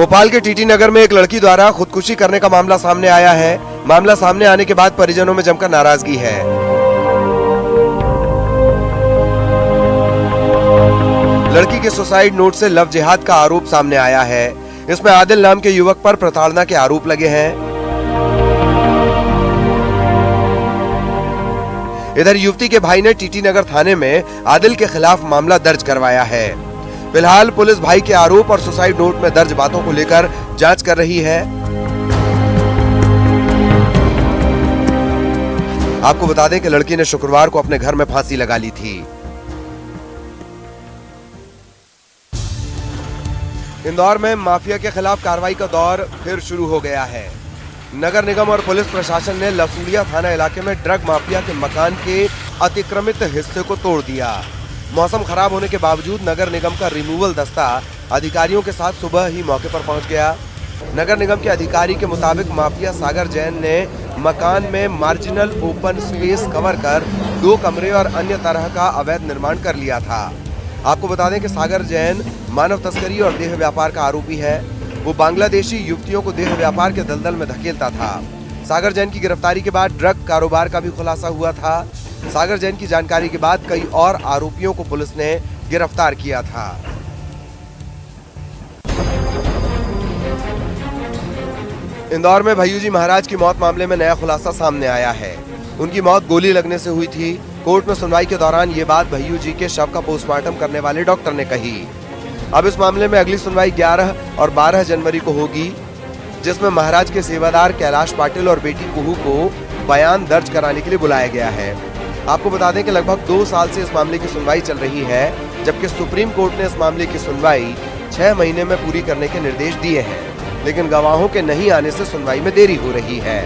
भोपाल के टीटी नगर में एक लड़की द्वारा खुदकुशी करने का मामला सामने आया है। मामला सामने आने के बाद परिजनों में जमकर नाराजगी है। लड़की के सुसाइड नोट से लव जिहाद का आरोप सामने आया है। इसमें आदिल नाम के युवक पर प्रताड़ना के आरोप लगे हैं। इधर युवती के भाई ने टीटी नगर थाने में आदिल के खिलाफ मामला दर्ज करवाया है। फिलहाल पुलिस भाई के आरोप और सुसाइड नोट में दर्ज बातों को लेकर जांच कर रही है। आपको बता दें कि लड़की ने शुक्रवार को अपने घर में फांसी लगा ली थी। इंदौर में माफिया के खिलाफ कार्रवाई का दौर फिर शुरू हो गया है। नगर निगम और पुलिस प्रशासन ने लसूड़िया थाना इलाके में ड्रग माफिया के मकान के अतिक्रमित हिस्से को तोड़ दिया। मौसम खराब होने के बावजूद नगर निगम का रिमूवल दस्ता अधिकारियों के साथ सुबह ही मौके पर पहुंच गया। नगर निगम के अधिकारी के मुताबिक माफिया सागर जैन ने मकान में मार्जिनल ओपन स्पेस कवर कर 2 कमरे और अन्य तरह का अवैध निर्माण कर लिया था। आपको बता दें कि सागर जैन मानव तस्करी और देह व्यापार का आरोपी है। वो बांग्लादेशी युवतियों को देह व्यापार के दलदल में धकेलता था। सागर जैन की गिरफ्तारी के बाद ड्रग कारोबार का भी खुलासा हुआ था। सागर जैन की जानकारी के बाद कई और आरोपियों को पुलिस ने गिरफ्तार किया था। इंदौर में भैयूजी महाराज की मौत मामले में नया खुलासा सामने आया है। उनकी मौत गोली लगने से हुई थी। कोर्ट में सुनवाई के दौरान ये बात भैयूजी के शव का पोस्टमार्टम करने वाले डॉक्टर ने कही। अब इस मामले में अगली सुनवाई 11 और 12 जनवरी को होगी, जिसमें महाराज के सेवादार कैलाश पाटिल और बेटी कुहू को बयान दर्ज कराने के लिए बुलाया गया है। आपको बता दें कि लगभग 2 साल से इस मामले की सुनवाई चल रही है, जबकि सुप्रीम कोर्ट ने इस मामले की सुनवाई 6 महीने में पूरी करने के निर्देश दिए हैं, लेकिन गवाहों के नहीं आने से सुनवाई में देरी हो रही है।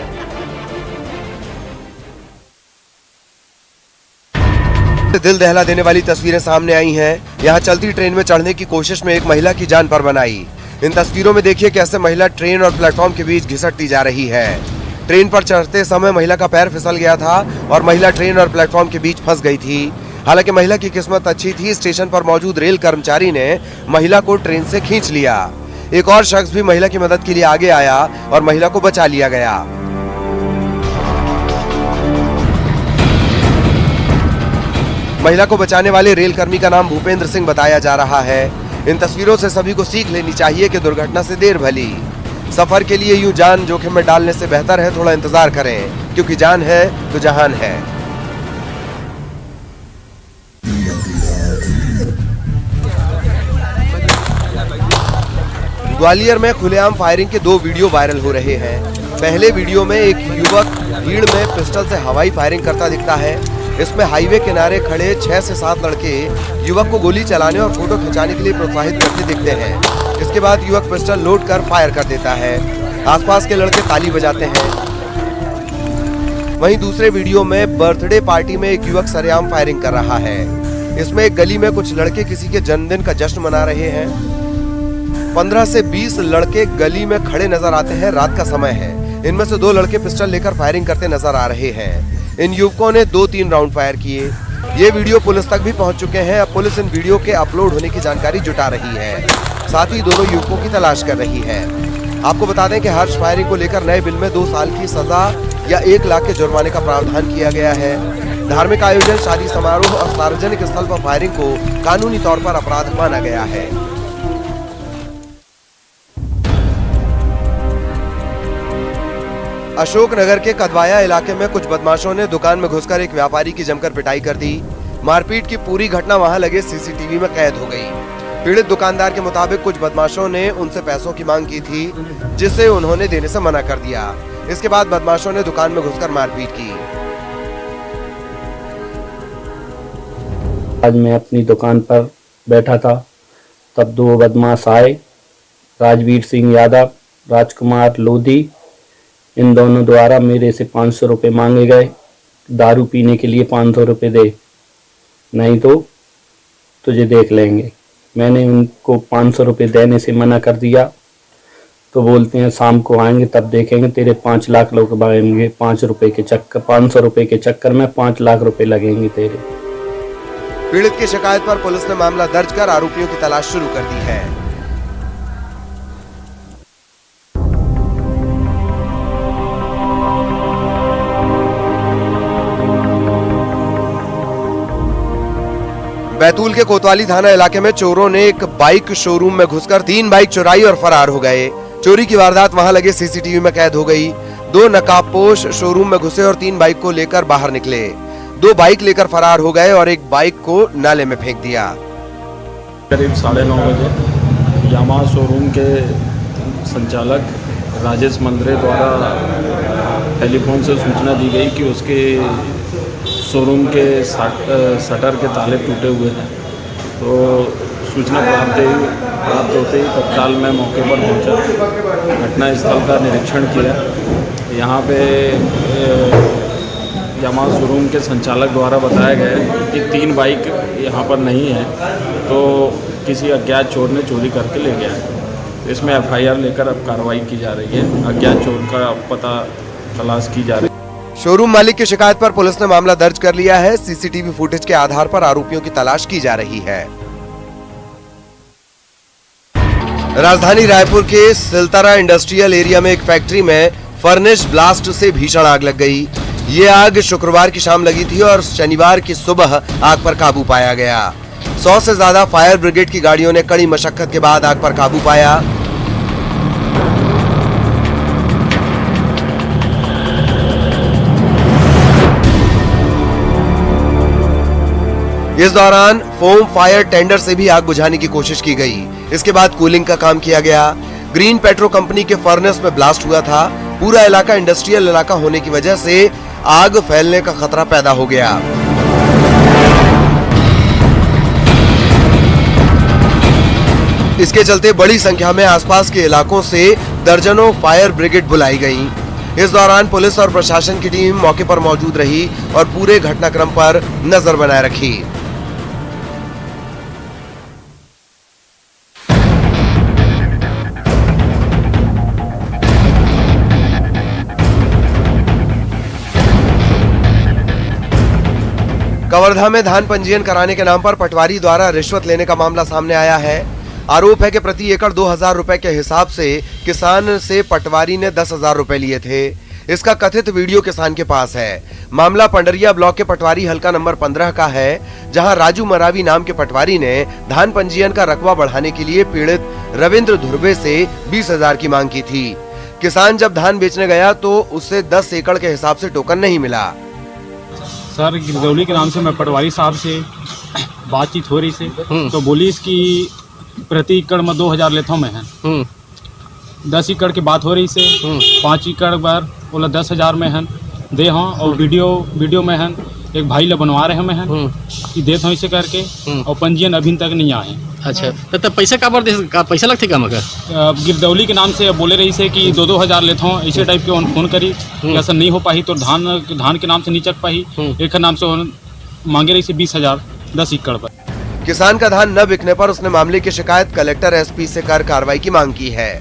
दिल दहला देने वाली तस्वीरें सामने आई हैं। यहाँ चलती ट्रेन में चढ़ने की कोशिश में एक महिला की जान पर बनाई। इन तस्वीरों में देखिए कैसे महिला ट्रेन और प्लेटफॉर्म के बीच घिसटती जा रही है। ट्रेन पर चढ़ते समय महिला का पैर फिसल गया था और महिला ट्रेन और प्लेटफॉर्म के बीच फंस गई थी। हालांकि महिला की किस्मत अच्छी थी। स्टेशन पर मौजूद रेल कर्मचारी ने महिला को ट्रेन से खींच लिया। एक और शख्स भी महिला की मदद के लिए आगे आया और महिला को बचा लिया गया। महिला को बचाने वाले रेलकर्मी का नाम भूपेंद्र सिंह बताया जा रहा है। इन तस्वीरों से सभी को सीख लेनी चाहिए कि दुर्घटना से देर भली। सफर के लिए यूं जान जोखिम में डालने से बेहतर है थोड़ा इंतजार करें, क्योंकि जान है तो जहान है। ग्वालियर में खुलेआम फायरिंग के 2 वीडियो वायरल हो रहे हैं। पहले वीडियो में एक युवक भीड़ में पिस्टल से हवाई फायरिंग करता दिखता है। इसमें हाईवे किनारे खड़े 6 से 7 लड़के युवक को गोली चलाने और फोटो खिंचाने के लिए प्रोत्साहित करते दिखते हैं। इसके बाद युवक पिस्टल लोड कर फायर कर देता है। आसपास के लड़के ताली बजाते हैं। वहीं दूसरे वीडियो में बर्थडे पार्टी में एक युवक सरेआम फायरिंग कर रहा है। इसमें एक गली में कुछ लड़के किसी के जन्मदिन का जश्न मना रहे हैं। 15 से 20 लड़के गली में खड़े नजर आते हैं। रात का समय है। इनमें से 2 लड़के पिस्टल लेकर फायरिंग करते नजर आ रहे हैं। इन युवकों ने 2-3 राउंड फायर किए। ये वीडियो पुलिस तक भी पहुंच चुके हैं। अब पुलिस इन वीडियो के अपलोड होने की जानकारी जुटा रही है। साथ ही दोनों युवकों की तलाश कर रही है। आपको बता दें कि हर्ष फायरिंग को लेकर नए बिल में 2 साल की सजा या 1 लाख के जुर्माने का प्रावधान किया गया है। धार्मिक आयोजन, शादी समारोह और सार्वजनिक स्थल पर फायरिंग को कानूनी तौर पर अपराध माना गया है। अशोकनगर के कदवाया इलाके में कुछ बदमाशों ने दुकान में घुसकर एक व्यापारी की जमकर पिटाई कर दी। मारपीट की पूरी घटना वहां लगे सीसीटीवी में कैद हो गई। पीड़ित दुकानदार के मुताबिक कुछ बदमाशों ने उनसे पैसों की मांग की थी, जिसे उन्होंने देने से मना कर दिया। इसके बाद बदमाशों ने दुकान में घुसकर मारपीट की। आज मैं अपनी दुकान पर बैठा था, तब 2 बदमाश आए। राजवीर सिंह यादव, राजकुमार लोधी, इन दोनों द्वारा मेरे से 500 रुपये मांगे गए। दारू पीने के लिए 500 रुपये दे, नहीं तो तुझे देख लेंगे। मैंने उनको 500 रुपये देने से मना कर दिया। तो बोलते हैं शाम को आएंगे तब देखेंगे, तेरे 5 लाख लोग लगेंगे। 500 रुपये के चक्कर में 5 लाख रुपए लगेंगे तेरे। पीड़ित की शिकायत पर पुलिस ने मामला दर्ज कर आरोपियों की तलाश शुरू कर दी है। बैतूल के कोतवाली थाना इलाके में चोरों ने एक बाइक शोरूम में घुसकर 3 बाइक चुराई और फरार हो गए। चोरी की वारदात वहां लगे सीसीटीवी में कैद हो गई। 2 नकाबपोश शोरूम में घुसे और 3 बाइक को लेकर बाहर निकले। 2 बाइक लेकर फरार हो गए और एक बाइक को नाले में फेंक दिया। करीब 9:30 बजे यामा शोरूम के संचालक राजेश मंदरे द्वारा टेलीफोन से सूचना दी गई कि उसके शोरूम के शटर के ताले टूटे हुए हैं। तो सूचना प्राप्त होते ही तत्काल मैं मौके पर पहुंचा, घटना स्थल का निरीक्षण किया। यहाँ पे यामा शोरूम के संचालक द्वारा बताया गया कि 3 बाइक यहाँ पर नहीं है, तो किसी अज्ञात चोर ने चोरी करके ले गया है। इसमें FIR लेकर अब कार्रवाई की जा रही है। अज्ञात चोर का पता तलाश की जा रही है। शोरूम मालिक की शिकायत पर पुलिस ने मामला दर्ज कर लिया है। सीसीटीवी फुटेज के आधार पर आरोपियों की तलाश की जा रही है। राजधानी रायपुर के सिलतारा इंडस्ट्रियल एरिया में एक फैक्ट्री में फर्नेस ब्लास्ट से भीषण आग लग गई। ये आग शुक्रवार की शाम लगी थी और शनिवार की सुबह आग पर काबू पाया गया। 100 से ज्यादा फायर ब्रिगेड की गाड़ियों ने कड़ी मशक्कत के बाद आग पर काबू पाया। इस दौरान फोम फायर टेंडर से भी आग बुझाने की कोशिश की गई। इसके बाद कूलिंग का काम किया गया। ग्रीन पेट्रो कंपनी के फर्नेस में ब्लास्ट हुआ था। पूरा इलाका इंडस्ट्रियल इलाका होने की वजह से आग फैलने का खतरा पैदा हो गया। इसके चलते बड़ी संख्या में आसपास के इलाकों से दर्जनों फायर ब्रिगेड बुलाई गई। इस दौरान पुलिस और प्रशासन की टीम मौके पर मौजूद रही और पूरे घटनाक्रम पर नजर बनाए रखी। कवर्धा में धान पंजीयन कराने के नाम पर पटवारी द्वारा रिश्वत लेने का मामला सामने आया है। आरोप है कि प्रति एकड़ 2000 रुपए के हिसाब से किसान से पटवारी ने 10,000 रुपए लिए थे। इसका कथित वीडियो किसान के पास है। मामला पंडरिया ब्लॉक के पटवारी हलका नंबर 15 का है, जहां राजू मरावी नाम के पटवारी ने धान पंजीयन का रकबा बढ़ाने के लिए पीड़ित रविंद्र धुर्वे से 20,000 की मांग की थी। किसान जब धान बेचने गया तो उसे 10 एकड़ के हिसाब से टोकन नहीं मिला। सर गिरदौली के नाम से मैं पटवारी साहब से बातचीत हो रही से, तो बोली इसकी प्रति एकड़ में 2000 लेता हूँ मैं 10 एकड़ की बात हो रही से 5 एकड़ बार बोला 10,000 में है दे हाँ। और वीडियो में है एक भाई ले बनवा रहे हैं मैं कि देता हूँ इसे करके, और पंजीयन अभी तक नहीं आए। अच्छा तो पैसा का पैसा लगते का मगर गिरदौली के नाम से बोले रही से कि 2-2 लेता हूँ, ऐसे टाइप के फोन करी कि ऐसा नहीं हो पाई तो धान के नाम से नहीं चक पाई। एक नाम से मांगे रही से 20,000 10 एकड़ पर। किसान का धान न बिकने पर उसने मामले की शिकायत कलेक्टर SP से कर कार्रवाई की मांग की है।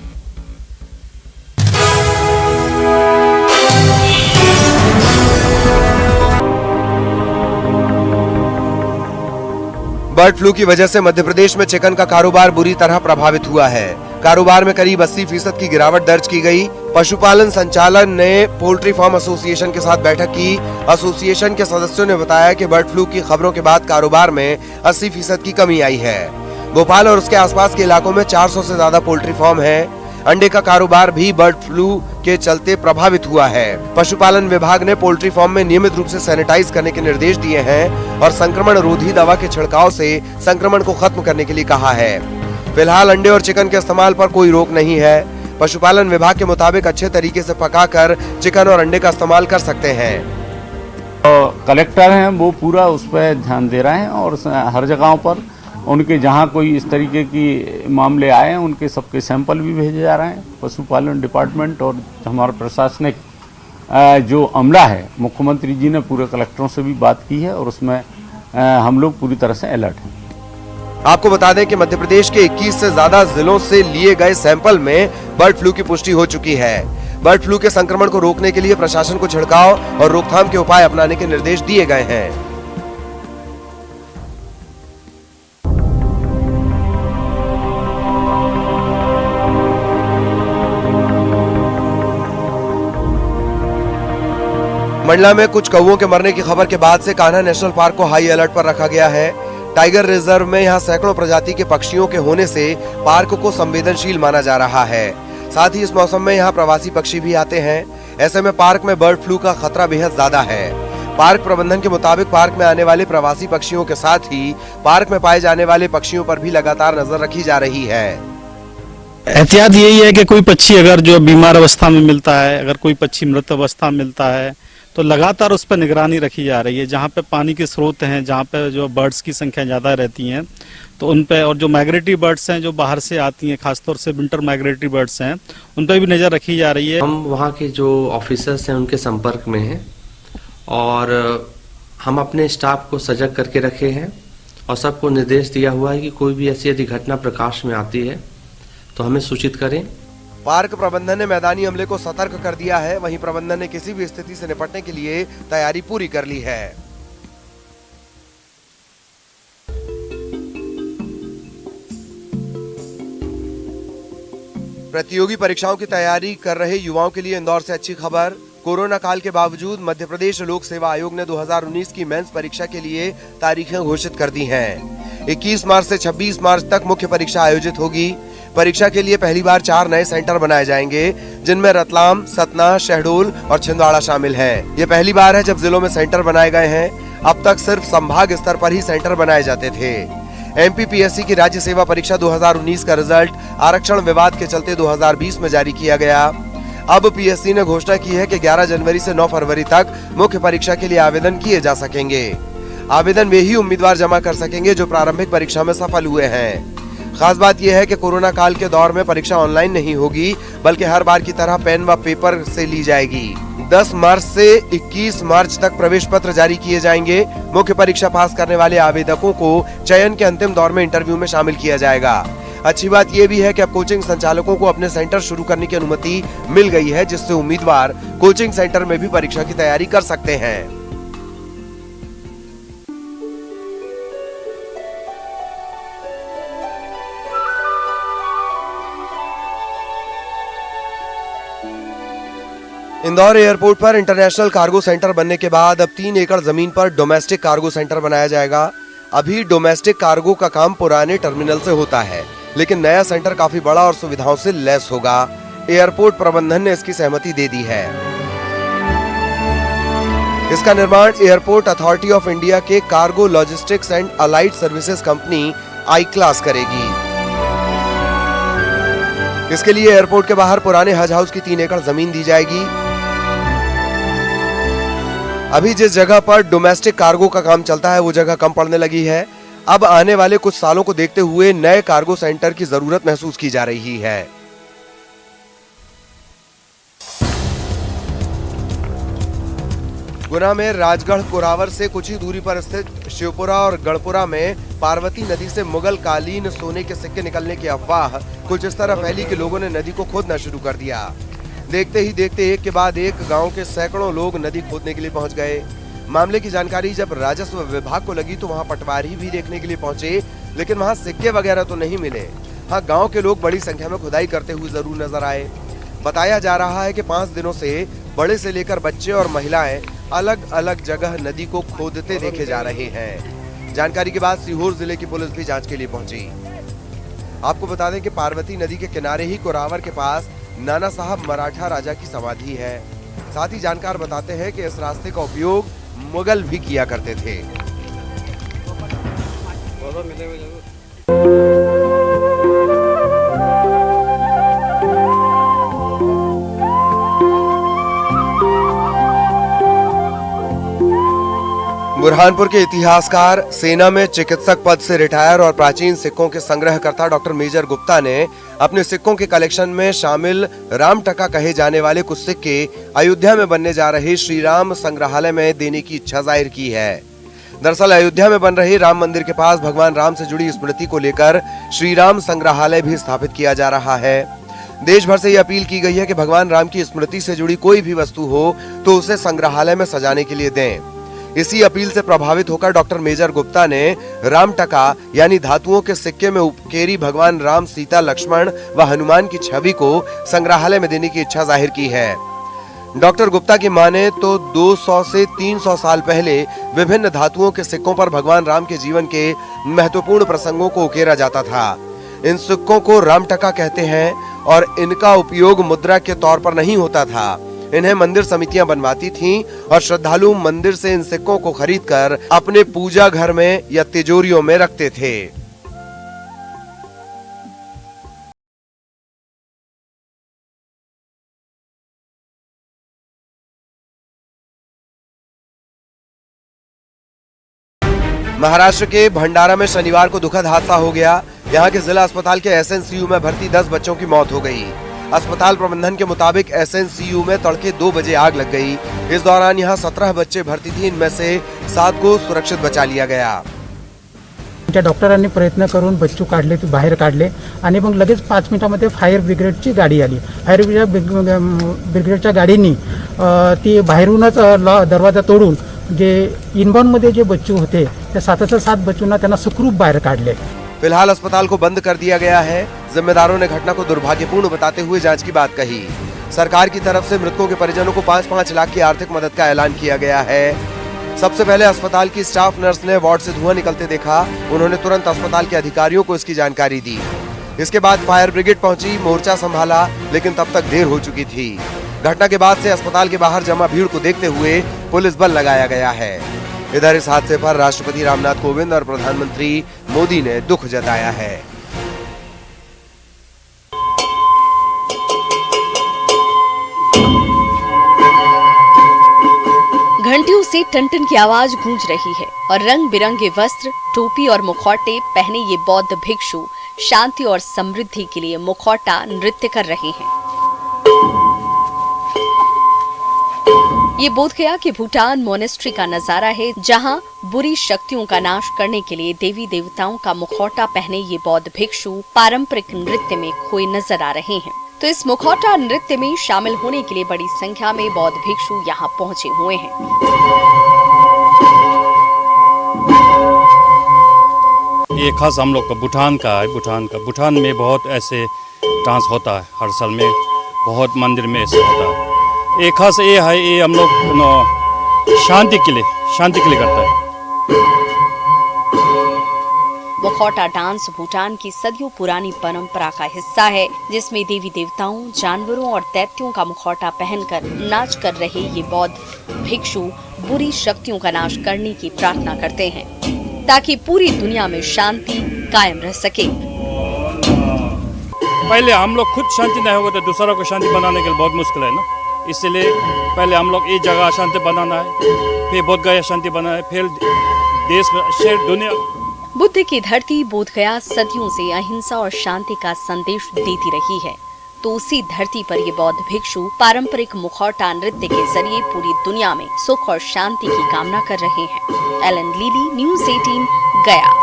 बर्ड फ्लू की वजह से मध्य प्रदेश में चिकन का कारोबार बुरी तरह प्रभावित हुआ है। कारोबार में करीब 80% की गिरावट दर्ज की गई। पशुपालन संचालन ने पोल्ट्री फार्म एसोसिएशन के साथ बैठक की। एसोसिएशन के सदस्यों ने बताया कि बर्ड फ्लू की खबरों के बाद कारोबार में 80% की कमी आई है। भोपाल और उसके आसपास के इलाकों में 400 से ज्यादा पोल्ट्री फार्म है। अंडे का कारोबार भी बर्ड फ्लू के चलते प्रभावित हुआ है। पशुपालन विभाग ने पोल्ट्री फार्म में नियमित रूप से सैनिटाइज करने के निर्देश दिए हैं और संक्रमण रोधी दवा के छिड़काव से संक्रमण को खत्म करने के लिए कहा है। फिलहाल अंडे और चिकन के इस्तेमाल पर कोई रोक नहीं है। पशुपालन विभाग के मुताबिक अच्छे तरीके से पकाकर चिकन और अंडे का इस्तेमाल कर सकते हैं। कलेक्टर हैं वो पूरा उस पर ध्यान दे रहे हैं और हर जगहों पर उनके जहाँ कोई इस तरीके की मामले आए हैं उनके सबके सैंपल भी भेजे जा रहे हैं। पशुपालन डिपार्टमेंट और हमारा प्रशासनिक जो अमला है, मुख्यमंत्री जी ने पूरे कलेक्टरों से भी बात की है और उसमें हम लोग पूरी तरह से अलर्ट हैं। आपको बता दें कि मध्य प्रदेश के 21 से ज्यादा जिलों से लिए गए सैंपल में बर्ड फ्लू की पुष्टि हो चुकी है। बर्ड फ्लू के संक्रमण को रोकने के लिए प्रशासन को छिड़काव और रोकथाम के उपाय अपनाने के निर्देश दिए गए हैं। मंडला में कुछ कौवों के मरने की खबर के बाद से कान्हा नेशनल पार्क को हाई अलर्ट पर रखा गया है। टाइगर रिजर्व में यहाँ सैकड़ों प्रजाति के पक्षियों के होने से पार्क को संवेदनशील माना जा रहा है। साथ ही इस मौसम में यहाँ प्रवासी पक्षी भी आते हैं। ऐसे में पार्क में बर्ड फ्लू का खतरा बेहद ज्यादा है। पार्क प्रबंधन के मुताबिक पार्क में आने वाले प्रवासी पक्षियों के साथ ही पार्क में पाए जाने वाले पक्षियों पर भी लगातार नजर रखी जा रही है। एहतियात यही है कि कोई पक्षी अगर जो बीमार अवस्था में मिलता है, अगर कोई पक्षी मृत अवस्था में मिलता है, तो लगातार उस पर निगरानी रखी जा रही है। जहाँ पे पानी के स्रोत हैं, जहाँ पे जो बर्ड्स की संख्या ज़्यादा रहती हैं, तो उन पे, और जो माइग्रेटरी बर्ड्स हैं जो बाहर से आती हैं, खासतौर से विंटर माइग्रेटरी बर्ड्स हैं, उन पर भी नज़र रखी जा रही है। हम वहाँ के जो ऑफिसर्स हैं उनके संपर्क में हैं और हम अपने स्टाफ को सजग करके रखे हैं और सबको निर्देश दिया हुआ है कि कोई भी ऐसी यदि घटना प्रकाश में आती है तो हमें सूचित करें। पार्क प्रबंधन ने मैदानी अमले को सतर्क कर दिया है। वहीं प्रबंधन ने किसी भी स्थिति से निपटने के लिए तैयारी पूरी कर ली है। प्रतियोगी परीक्षाओं की तैयारी कर रहे युवाओं के लिए इंदौर से अच्छी खबर। कोरोना काल के बावजूद मध्य प्रदेश लोक सेवा आयोग ने 2019 की मेंस परीक्षा के लिए तारीखें घोषित कर दी हैं। 21 मार्च से 26 मार्च तक मुख्य परीक्षा आयोजित होगी। परीक्षा के लिए पहली बार 4 नए सेंटर बनाए जाएंगे, जिनमें रतलाम, सतना, शहडोल और छिंदवाड़ा शामिल हैं। ये पहली बार है जब जिलों में सेंटर बनाए गए हैं। अब तक सिर्फ संभाग स्तर पर ही सेंटर बनाए जाते थे। एमपीपीएससी की राज्य सेवा परीक्षा 2019 का रिजल्ट आरक्षण विवाद के चलते 2020 में जारी किया गया। अब पीएससी ने घोषणा की है कि 11 जनवरी से 9 फरवरी तक मुख्य परीक्षा के लिए आवेदन किए जा सकेंगे। आवेदन वे ही उम्मीदवार जमा कर सकेंगे जो प्रारंभिक परीक्षा में सफल हुए हैं। खास बात यह है कि कोरोना काल के दौर में परीक्षा ऑनलाइन नहीं होगी, बल्कि हर बार की तरह पेन व पेपर से ली जाएगी। 10 मार्च से 21 मार्च तक प्रवेश पत्र जारी किए जाएंगे। मुख्य परीक्षा पास करने वाले आवेदकों को चयन के अंतिम दौर में इंटरव्यू में शामिल किया जाएगा। अच्छी बात यह भी है कि अब कोचिंग संचालकों को अपने सेंटर शुरू करने की अनुमति मिल गई है, जिससे उम्मीदवार कोचिंग सेंटर में भी परीक्षा की तैयारी कर सकते हैं। इंदौर एयरपोर्ट पर इंटरनेशनल कार्गो सेंटर बनने के बाद अब 3 एकड़ जमीन पर डोमेस्टिक कार्गो सेंटर बनाया जाएगा। अभी डोमेस्टिक कार्गो का काम पुराने टर्मिनल से होता है, लेकिन नया सेंटर काफी बड़ा और सुविधाओं से लैस होगा। एयरपोर्ट प्रबंधन ने इसकी सहमति दे दी है। इसका निर्माण एयरपोर्ट अथॉरिटी ऑफ इंडिया के cargo logistics and allied services company I class करेगी। इसके लिए एयरपोर्ट के बाहर पुराने हज हाउस की 3 एकड़ जमीन दी जाएगी। अभी जिस जगह पर डोमेस्टिक कार्गो का काम चलता है वो जगह कम पड़ने लगी है। अब आने वाले कुछ सालों को देखते हुए नए कार्गो सेंटर की जरूरत महसूस की जा रही है। गुना में राजगढ़ कोरावर से कुछ ही दूरी पर स्थित शिवपुरा और गढ़पुरा में पार्वती नदी से मुगल कालीन सोने के सिक्के निकलने की अफवाह कुछ इस तरह फैली कि लोगों ने नदी को खोदना शुरू कर दिया। देखते ही देखते एक के बाद एक गांव के सैकड़ों लोग नदी खोदने के लिए पहुंच गए। मामले की जानकारी जब राजस्व विभाग को लगी तो वहां पटवारी भी देखने के लिए पहुंचे, लेकिन वहां सिक्के वगैरह तो नहीं मिले। हाँ, गांव के लोग बड़ी संख्या में खुदाई करते हुए जरूर नजर आए। बताया जा रहा है कि 5 दिनों से बड़े से लेकर बच्चे और महिलाएं अलग अलग जगह नदी को खोदते देखे जा रहे हैं। जानकारी के बाद सीहोर जिले की पुलिस भी जांच के लिए पहुंची। आपको बता दें कि पार्वती नदी के किनारे ही कोरावर के पास नाना साहब मराठा राजा की समाधि है। साथ ही जानकार बताते हैं कि इस रास्ते का उपयोग मुगल भी किया करते थे। बुरहानपुर के इतिहासकार, सेना में चिकित्सक पद से रिटायर और प्राचीन सिक्कों के संग्रहकर्ता डॉक्टर मेजर गुप्ता ने अपने सिक्कों के कलेक्शन में शामिल राम टका कहे जाने वाले कुछ सिक्के अयोध्या में बनने जा रहे श्री राम संग्रहालय में देने की इच्छा जाहिर की है। दरअसल अयोध्या में बन रहे राम मंदिर के पास भगवान राम से जुड़ी स्मृति को लेकर श्री राम संग्रहालय भी स्थापित किया जा रहा है। देश भर से ये अपील की गई है कि भगवान राम की स्मृति से जुड़ी कोई भी वस्तु हो तो उसे संग्रहालय में सजाने के लिए दें। इसी अपील से प्रभावित होकर डॉक्टर मेजर गुप्ता ने राम टका यानी धातुओं के सिक्के में उपकेरी भगवान राम, सीता, लक्ष्मण व हनुमान की छवि को संग्रहालय में देने की इच्छा जाहिर की है। डॉक्टर गुप्ता की माने तो 200 से 300 साल पहले विभिन्न धातुओं के सिक्कों पर भगवान राम के जीवन के महत्वपूर्ण प्रसंगों को उकेरा जाता था। इन सिक्कों को रामटका कहते हैं और इनका उपयोग मुद्रा के तौर पर नहीं होता था। इन्हें मंदिर समितियां बनवाती थीं और श्रद्धालु मंदिर से इन सिक्कों को खरीदकर अपने पूजा घर में या तिजोरियों में रखते थे। महाराष्ट्र के भंडारा में शनिवार को दुखद हादसा हो गया। यहाँ के जिला अस्पताल के एसएनसीयू में भर्ती 10 बच्चों की मौत हो गई। अस्पताल प्रबंधन के मुताबिक एसएनसीयू में तड़के 2 बजे आग लग गई। इस दौरान यहाँ 17 बच्चे भर्ती थी, इनमें से 7 को सुरक्षित बचा लिया गया। त्या डॉक्टरांनी प्रयत्न करून बच्चू काढले, बाहेर काढले आणि मग लगेच 5 मिनिटांमध्ये फायर ब्रिगेडची गाडी आली। फायर ब्रिगेडच्या गाडीनी ती बाहेरूनच दरवाजा तोडून जे इनबाउंडमध्ये जे बच्चू होते त्या 7 बच्चूंना त्यांना सुखरूप बाहेर काढले। फिलहाल अस्पताल को बंद कर दिया गया है। जिम्मेदारों ने घटना को दुर्भाग्यपूर्ण बताते हुए जांच की बात कही। सरकार की तरफ से मृतकों के परिजनों को 5-5 लाख की आर्थिक मदद का ऐलान किया गया है। सबसे पहले अस्पताल की स्टाफ नर्स ने वार्ड से धुआं निकलते देखा। उन्होंने तुरंत अस्पताल के अधिकारियों को इसकी जानकारी दी। इसके बाद फायर ब्रिगेड पहुंची, मोर्चा संभाला, लेकिन तब तक देर हो चुकी थी। घटना के बाद से अस्पताल के बाहर जमा भीड़ को देखते हुए पुलिस बल लगाया गया है। इधर इस हादसे पर राष्ट्रपति रामनाथ कोविंद और प्रधानमंत्री मोदी ने दुख जताया है। घंटियों से टन-टन की आवाज गूंज रही है और रंग बिरंगे वस्त्र, टोपी और मुखौटे पहने ये बौद्ध भिक्षु शांति और समृद्धि के लिए मुखौटा नृत्य कर रहे हैं। ये बोधगया के भूटान मोनेस्ट्री का नजारा है, जहां बुरी शक्तियों का नाश करने के लिए देवी देवताओं का मुखौटा पहने ये बौद्ध भिक्षु पारंपरिक नृत्य में खोए नजर आ रहे हैं। तो इस मुखौटा नृत्य में शामिल होने के लिए बड़ी संख्या में बौद्ध भिक्षु यहाँ पहुँचे हुए हैं। ये खास हम लोग का भूटान का है। भूटान में बहुत ऐसे डांस होता है, हर साल में बहुत मंदिर में ऐसे होता है। एक खास ये है, ये हम लोग शांति के लिए करता है। मुखौटा डांस भूटान की सदियों पुरानी परंपरा का हिस्सा है, जिसमें देवी देवताओं, जानवरों और दैत्यों का मुखौटा पहनकर नाच कर रहे ये बौद्ध भिक्षु बुरी शक्तियों का नाश करने की प्रार्थना करते हैं, ताकि पूरी दुनिया में शांति कायम रह सके। पहले हम लोग खुद शांति नहीं होगा तो दूसरों को शांति बनाने के लिए बहुत मुश्किल है ना। इसलिए पहले हम लोग एक जगह शांति बनाना है, फिर बोधगया शांति बनाना है, फिर देश में शहर दुनिया। बुद्ध की धरती बोधगया सदियों से अहिंसा और शांति का संदेश देती रही है। तो उसी धरती पर ये बौद्ध भिक्षु पारंपरिक मुखौटा नृत्य के जरिए पूरी दुनिया में सुख और शांति की कामना कर रहे हैं। एलन लीली, न्यूज़ 18, गया।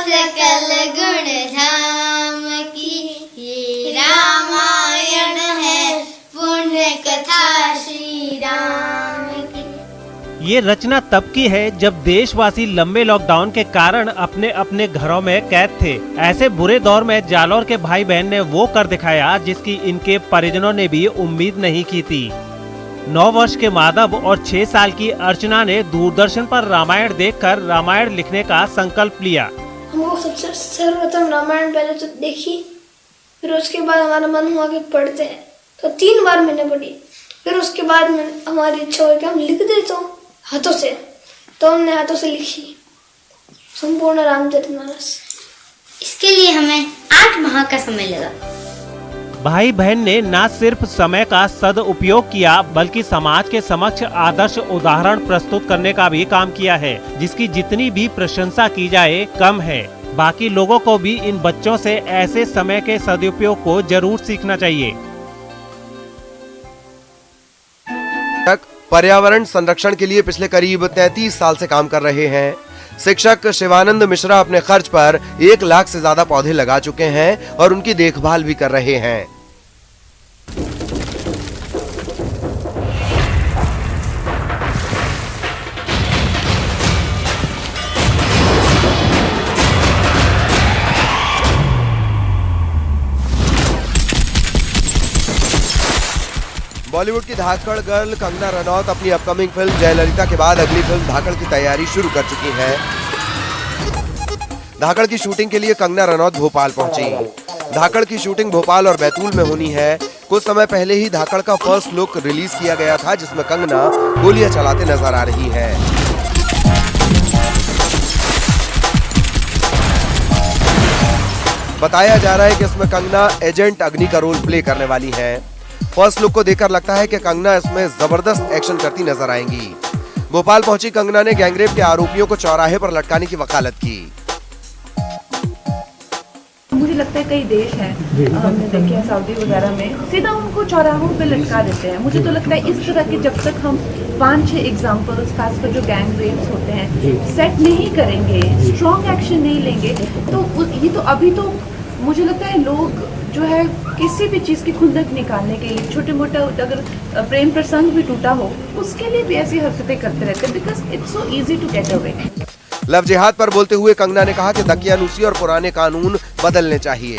सकल गुण धाम की ये रामायण है, पुण्य कथा श्री राम की। ये रचना तब की है जब देशवासी लंबे लॉकडाउन के कारण अपने अपने घरों में कैद थे। ऐसे बुरे दौर में जालौर के भाई बहन ने वो कर दिखाया जिसकी इनके परिजनों ने भी उम्मीद नहीं की थी। 9 वर्ष के माधव और 6 साल की अर्चना ने दूरदर्शन पर रामायण देखकर रामायण लिखने का संकल्प लिया। हमको सबसे सर्वप्रथम रामायण पहले तो देखी, फिर उसके बाद हमारा मन हुआ कि पढ़ते हैं, तो 3 बार मैंने पढ़ी। फिर उसके बाद हमारी इच्छा हुई कि हम लिख दे तो हाथों से, तो हमने हाथों से लिखी संपूर्ण रामचरितमानस। इसके लिए हमें 8 माह का समय लगा। भाई बहन ने न सिर्फ समय का सदुपयोग किया बल्कि समाज के समक्ष आदर्श उदाहरण प्रस्तुत करने का भी काम किया है, जिसकी जितनी भी प्रशंसा की जाए कम है। बाकी लोगों को भी इन बच्चों से ऐसे समय के सदुपयोग को जरूर सीखना चाहिए। पर्यावरण संरक्षण के लिए पिछले करीब 33 साल से काम कर रहे हैं। शिक्षक शिवानंद मिश्रा अपने खर्च पर 1 लाख से ज्यादा पौधे लगा चुके हैं और उनकी देखभाल भी कर रहे हैं। बॉलीवुड की धाकड़ गर्ल कंगना रनौत अपनी अपकमिंग फिल्म जयललिता के बाद अगली फिल्म धाकड़ की तैयारी शुरू कर चुकी हैं। धाकड़ की शूटिंग के लिए कंगना रनौत भोपाल पहुंची। धाकड़ की शूटिंग भोपाल और बैतूल में होनी है। कुछ समय पहले ही धाकड़ का फर्स्ट लुक रिलीज किया गया था, जिसमें कंगना गोलियां चलाते नजर आ रही है। बताया जा रहा है कि इसमें कंगना एजेंट अग्नि का रोल प्ले करने वाली हैं। फर्स्ट लुक को देखकर लगता है कि कंगना इसमें जबरदस्त एक्शन करती नजर आएंगी। भोपाल पहुंची कंगना ने गैंगरेप के आरोपियों को चौराहे पर लटकाने की वकालत की। मुझे लगता है कई देश हैं, हमने देखे हैं सऊदी वगैरह में, सीधा उनको चौराहों पे लटका देते हैं। मुझे तो लगता है इस तरह के जब तक हम 5-6 एग्जाम्पल्स खासकर जो गैंग रेप्स होते हैं सेट नहीं करेंगे, स्ट्रॉन्ग एक्शन नहीं लेंगे, तो ये तो अभी तो मुझे लगता है लोग जो है किसी भी चीज़ की खुंदक निकालने के लिए, छोटे मोटा अगर प्रेम प्रसंग भी टूटा हो उसके लिए भी ऐसी हरकतें करते रहते हैं, because it's so easy to get away. Love jihad पर बोलते हुए कंगना ने कहा कि दकियानूसी और पुराने कानून बदलने चाहिए।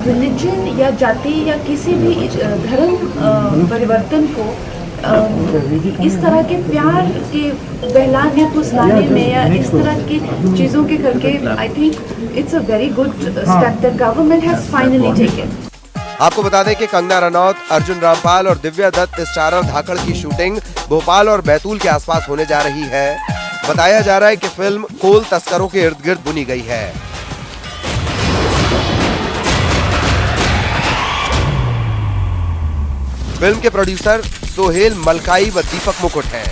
रिलीजन या जाति या किसी भी धर्म परिवर्तन को इस तरह के प्यार के बहलाने फुसलाने में या इस तरह की चीज़ों के करके I think it's a very good step that government has finally taken. आपको बता दें कि कंगना रनौत, अर्जुन रामपाल और दिव्या दत्त स्टारर धाकड़ की शूटिंग भोपाल और बैतूल के आसपास होने जा रही है। बताया जा रहा है कि फिल्म कोल तस्करों के इर्द गिर्द बुनी गई है। फिल्म के प्रोड्यूसर सोहेल मलकाई व दीपक मुकुट हैं।